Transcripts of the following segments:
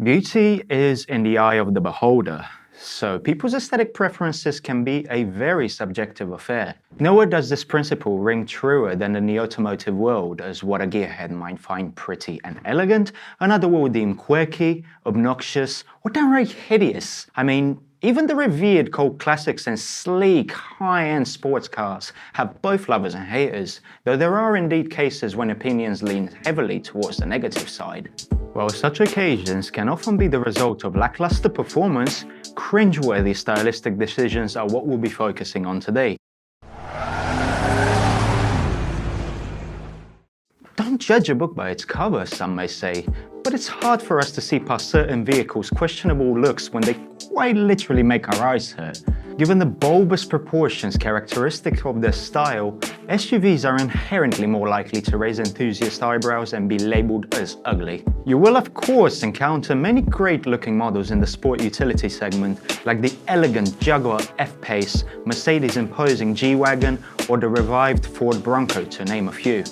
Beauty is in the eye of the beholder, so people's aesthetic preferences can be a very subjective affair. Nowhere does this principle ring truer than in the automotive world, as what a gearhead might find pretty and elegant, another will deem quirky, obnoxious, or downright hideous. I mean, even the revered cult classics and sleek, high-end sports cars have both lovers and haters, though there are indeed cases when opinions lean heavily towards the negative side. While such occasions can often be the result of lackluster performance, cringeworthy stylistic decisions are what we'll be focusing on today. Don't judge a book by its cover, some may say, but it's hard for us to see past certain vehicles' questionable looks when they quite literally make our eyes hurt. Given the bulbous proportions characteristic of their style, SUVs are inherently more likely to raise enthusiast eyebrows and be labeled as ugly. You will of course encounter many great-looking models in the sport utility segment, like the elegant Jaguar F-Pace, Mercedes' imposing G-Wagen, or the revived Ford Bronco, to name a few.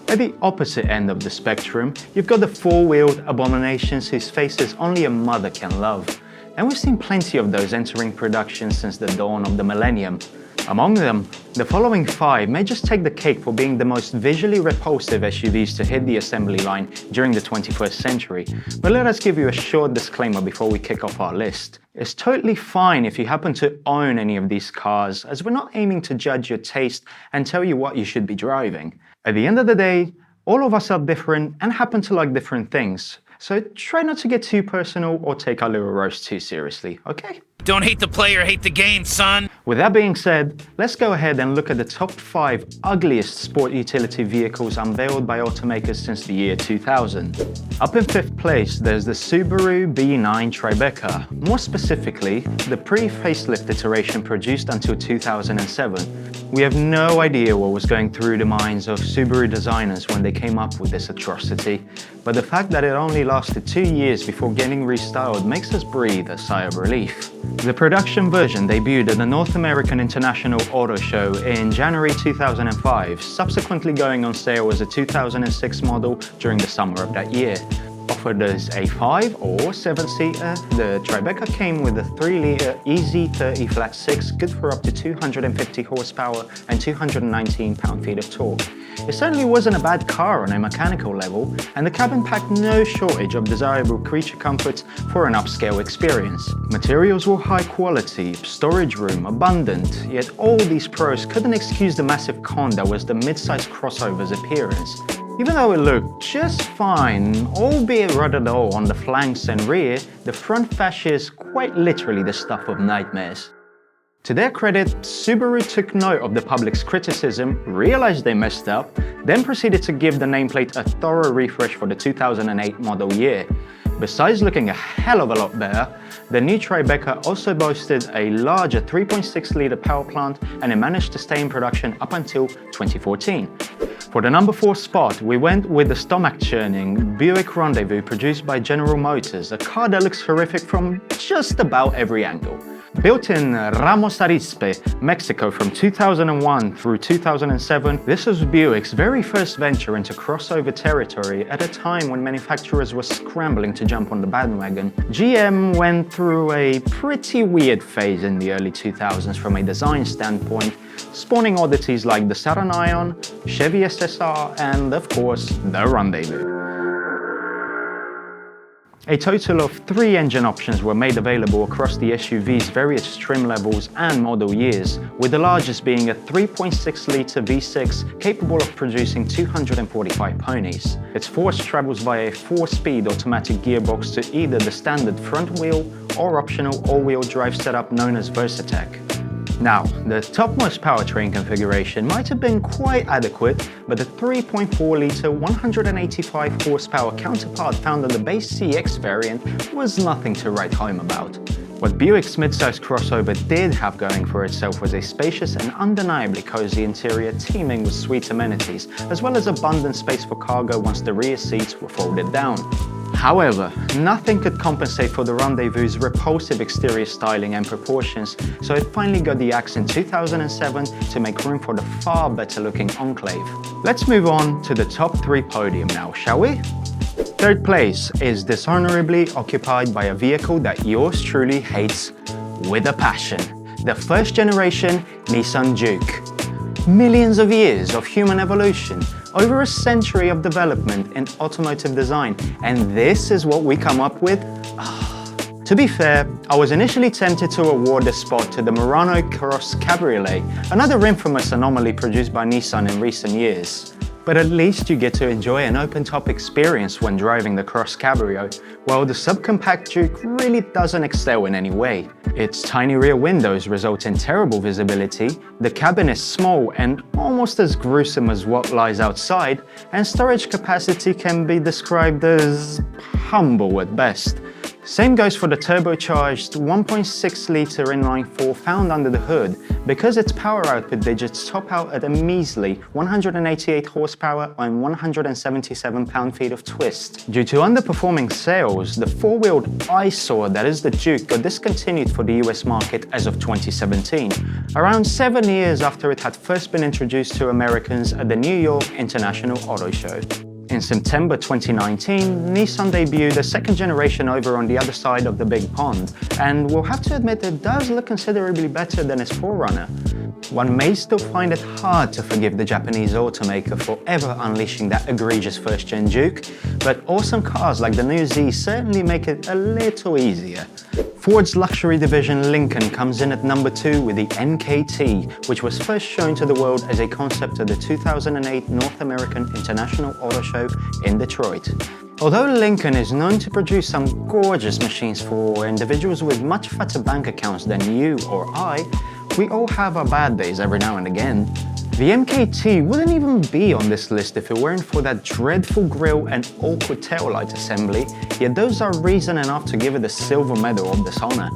At the opposite end of the spectrum, you've got the four-wheeled abominations whose faces only a mother can love. And we've seen plenty of those entering production since the dawn of the millennium. Among them, the following five may just take the cake for being the most visually repulsive SUVs to hit the assembly line during the 21st century. But let us give you a short disclaimer before we kick off our list. It's totally fine if you happen to own any of these cars, as we're not aiming to judge your taste and tell you what you should be driving. At the end of the day, all of us are different and happen to like different things. So try not to get too personal or take our little roast too seriously, okay? Don't hate the player, hate the game, son! With that being said, let's go ahead and look at the top 5 ugliest sport utility vehicles unveiled by automakers since the year 2000. Up in 5th place, there's the Subaru B9 Tribeca, more specifically, the pre-facelift iteration produced until 2007. We have no idea what was going through the minds of Subaru designers when they came up with this atrocity, but the fact that it only lasted 2 years before getting restyled makes us breathe a sigh of relief. The production version debuted at the North American International Auto Show in January 2005, subsequently going on sale as a 2006 model during the summer of that year. Offered as a 5 or 7-seater, the Tribeca came with a 3-litre EZ30 flat 6, good for up to 250 horsepower and 219 pound-feet of torque. It certainly wasn't a bad car on a mechanical level, and the cabin packed no shortage of desirable creature comforts for an upscale experience. Materials were high quality, storage room abundant, yet all these pros couldn't excuse the massive con that was the mid-size crossover's appearance. Even though it looked just fine, albeit rather dull on the flanks and rear, the front fascia is quite literally the stuff of nightmares. To their credit, Subaru took note of the public's criticism, realized they messed up, then proceeded to give the nameplate a thorough refresh for the 2008 model year. Besides looking a hell of a lot better, the new Tribeca also boasted a larger 3.6-litre power plant, and it managed to stay in production up until 2014. For the number 4 spot, we went with the stomach-churning Buick Rendezvous produced by General Motors, a car that looks horrific from just about every angle. Built in Ramos Arizpe, Mexico from 2001 through 2007, this was Buick's very first venture into crossover territory at a time when manufacturers were scrambling to jump on the bandwagon. GM went through a pretty weird phase in the early 2000s from a design standpoint, spawning oddities like the Saturn Ion, Chevy SSR, and of course, the Rendezvous. A total of 3 engine options were made available across the SUV's various trim levels and model years, with the largest being a 3.6-litre V6 capable of producing 245 ponies. Its force travels via a 4-speed automatic gearbox to either the standard front wheel or optional all-wheel drive setup known as Versatech. Now, the topmost powertrain configuration might have been quite adequate, but the 3.4-litre 185 horsepower counterpart found on the base CX variant was nothing to write home about. What Buick's midsize crossover did have going for itself was a spacious and undeniably cozy interior teeming with sweet amenities, as well as abundant space for cargo once the rear seats were folded down. However, nothing could compensate for the Rendezvous's repulsive exterior styling and proportions, so it finally got the axe in 2007 to make room for the far better looking Enclave. Let's move on to the top 3 podium now, shall we? Third place is dishonorably occupied by a vehicle that yours truly hates with a passion. The first generation Nissan Juke. Millions of years of human evolution, over a century of development in automotive design, and this is what we come up with? To be fair, I was initially tempted to award the spot to the Murano Cross Cabriolet, another infamous anomaly produced by Nissan in recent years. But at least you get to enjoy an open-top experience when driving the Cross Cabrio, while the subcompact Juke really doesn't excel in any way. Its tiny rear windows result in terrible visibility, the cabin is small and almost as gruesome as what lies outside, and storage capacity can be described as humble at best. Same goes for the turbocharged 1.6-litre inline-4 found under the hood, because its power output digits top out at a measly 188 horsepower and 177 pound-feet of twist. Due to underperforming sales, the four-wheeled eyesore that is the Juke got discontinued for the US market as of 2017, around 7 years after it had first been introduced to Americans at the New York International Auto Show. In September 2019, Nissan debuted a second generation over on the other side of the big pond, and we'll have to admit it does look considerably better than its forerunner. One may still find it hard to forgive the Japanese automaker for ever unleashing that egregious first-gen Juke, but awesome cars like the new Z certainly make it a little easier. Ford's luxury division Lincoln comes in at number 2 with the NKT, which was first shown to the world as a concept at the 2008 North American International Auto Show in Detroit. Although Lincoln is known to produce some gorgeous machines for individuals with much fatter bank accounts than you or I, we all have our bad days every now and again. The MKT wouldn't even be on this list if it weren't for that dreadful grille and awkward taillight assembly, yet those are reason enough to give it the silver medal of dishonor.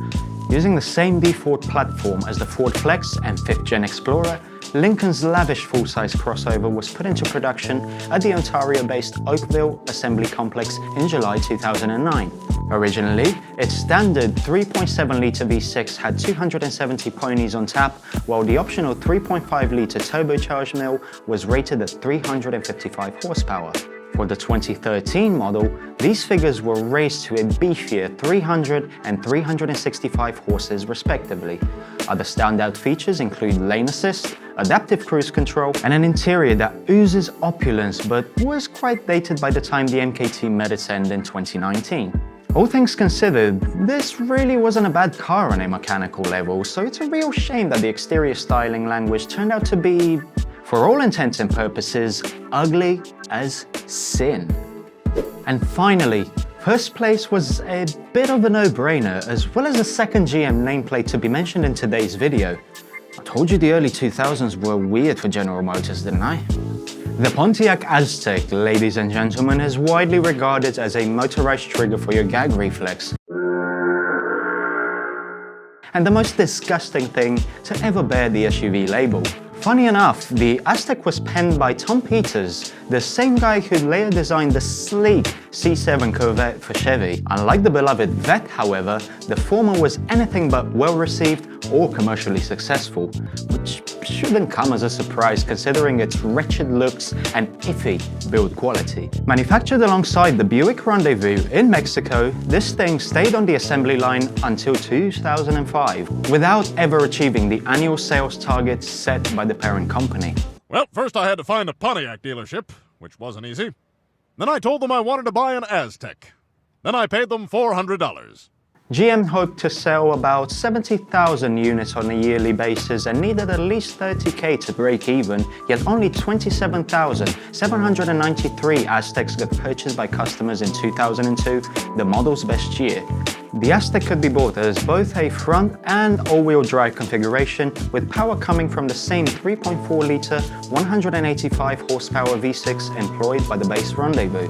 Using the same default platform as the Ford Flex and 5th Gen Explorer, Lincoln's lavish full-size crossover was put into production at the Ontario-based Oakville Assembly Complex in July 2009. Originally, its standard 3.7-litre V6 had 270 ponies on tap, while the optional 3.5-litre turbocharged mill was rated at 355 horsepower. For the 2013 model, these figures were raised to a beefier 300 and 365 horses respectively. Other standout features include lane assist, adaptive cruise control, and an interior that oozes opulence but was quite dated by the time the MKT met its end in 2019. All things considered, this really wasn't a bad car on a mechanical level, so it's a real shame that the exterior styling language turned out to be, for all intents and purposes, ugly as sin. And finally, first place was a bit of a no-brainer, as well as a second GM nameplate to be mentioned in today's video. I told you the early 2000s were weird for General Motors, didn't I? The Pontiac Aztek, ladies and gentlemen, is widely regarded as a motorized trigger for your gag reflex. And the most disgusting thing to ever bear the SUV label. Funny enough, the Aztek was penned by Tom Peters, the same guy who later designed the sleek C7 Corvette for Chevy. Unlike the beloved Vet, however, the former was anything but well-received or commercially successful, which shouldn't come as a surprise considering its wretched looks and iffy build quality. Manufactured alongside the Buick Rendezvous in Mexico, this thing stayed on the assembly line until 2005, without ever achieving the annual sales targets set by the parent company. Well, first I had to find a Pontiac dealership, which wasn't easy. Then I told them I wanted to buy an Aztek. Then I paid them $400. GM hoped to sell about 70,000 units on a yearly basis and needed at least 30k to break even, yet only 27,793 Azteks got purchased by customers in 2002, the model's best year. The Aztek could be bought as both a front and all-wheel drive configuration, with power coming from the same 3.4-litre, 185 horsepower V6 employed by the base Rendezvous.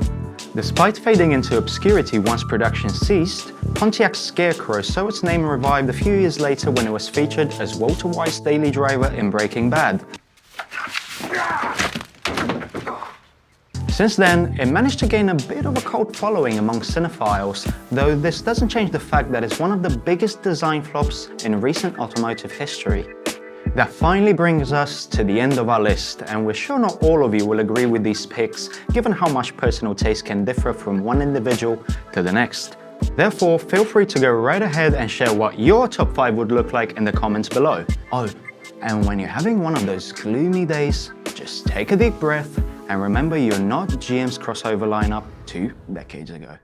Despite fading into obscurity once production ceased, Pontiac's Scarecrow saw its name revived a few years later when it was featured as Walter White's daily driver in Breaking Bad. Since then, it managed to gain a bit of a cult following among cinephiles, though this doesn't change the fact that it's one of the biggest design flops in recent automotive history. That finally brings us to the end of our list, and we're sure not all of you will agree with these picks, given how much personal taste can differ from one individual to the next. Therefore, feel free to go right ahead and share what your top 5 would look like in the comments below. Oh, and when you're having one of those gloomy days, just take a deep breath and remember you're not GM's crossover lineup 2 decades ago.